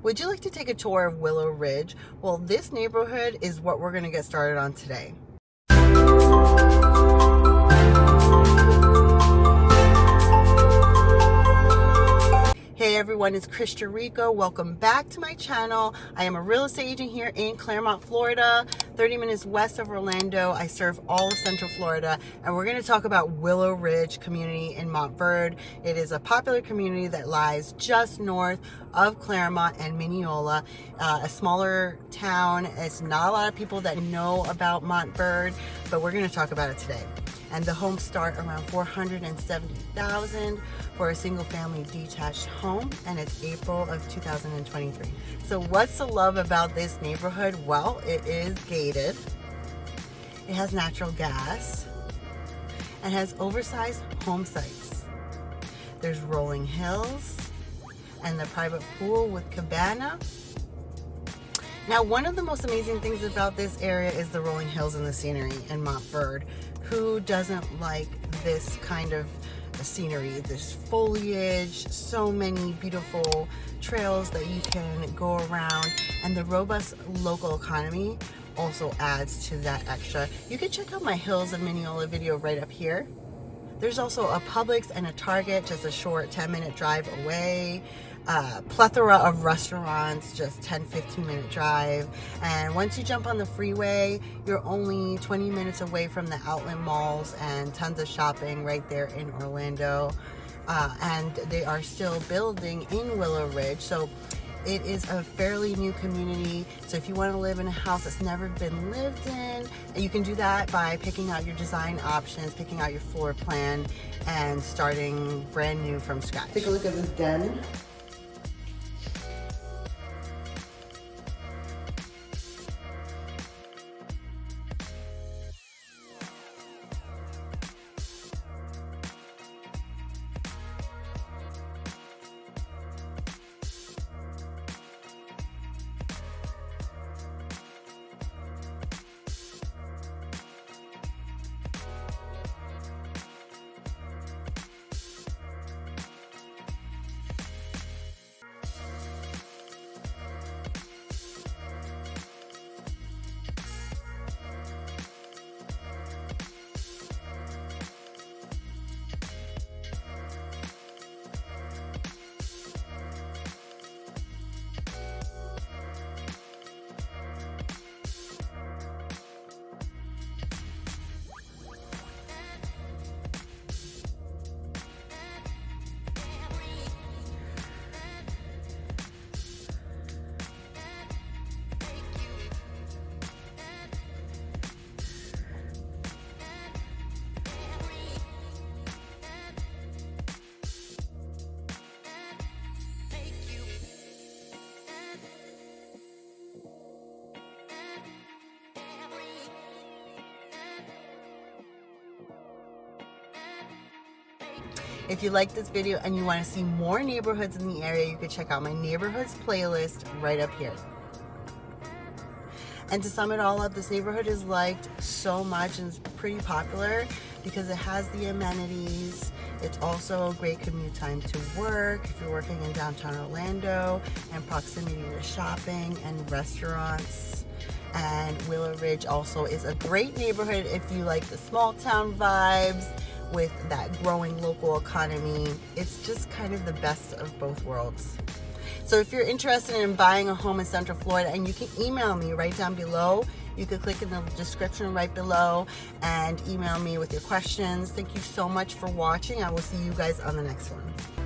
Would you like to take a tour of Willow Ridge? Well, this neighborhood is what we're going to get started on today. Hey everyone, it's Christian Rico. Welcome back to my channel. I am a real estate agent here in Claremont, Florida, 30 minutes west of Orlando. I serve all of Central Florida, and we're going to talk about Willow Ridge community in Montverde. It is a popular community that lies just north of Claremont and Mineola, a smaller town. It's not a lot of people that know about Montverde, but we're going to talk about it today. And the homes start around $470,000 for a single family detached home, and it's April of 2023. So what's to love about this neighborhood? Well, it is gated, it has natural gas, and has oversized home sites. There's rolling hills and the private pool with cabana. Now, one of the most amazing things about this area is the rolling hills and the scenery in Montverde. Who doesn't like this kind of scenery? There's foliage, so many beautiful trails that you can go around, and the robust local economy also adds to that extra. You can check out my Hills of Mineola video right up here. There's also a Publix and a Target just a short 10-minute drive away. Plethora of restaurants, just 10-15 minute drive. And once you jump on the freeway, you're only 20 minutes away from the outlet malls and tons of shopping right there in Orlando. And they are still building in Willow Ridge, so it is a fairly new community. So if you want to live in a house that's never been lived in, you can do that by picking out your design options, picking out your floor plan, and starting brand new from scratch. Take a look at this den. If you like this video and you want to see more neighborhoods in the area, you can check out my neighborhoods playlist right up here. And to sum it all up, this neighborhood is liked so much and it's pretty popular because it has the amenities. It's also a great commute time to work if you're working in downtown Orlando, and proximity to shopping and restaurants. And Willow Ridge also is a great neighborhood if you like the small town vibes with that growing local economy. It's just kind of the best of both worlds. So if you're interested in buying a home in Central Florida, and you can email me right down below. You can click in the description right below and email me with your questions. Thank you so much for watching. I will see you guys on the next one.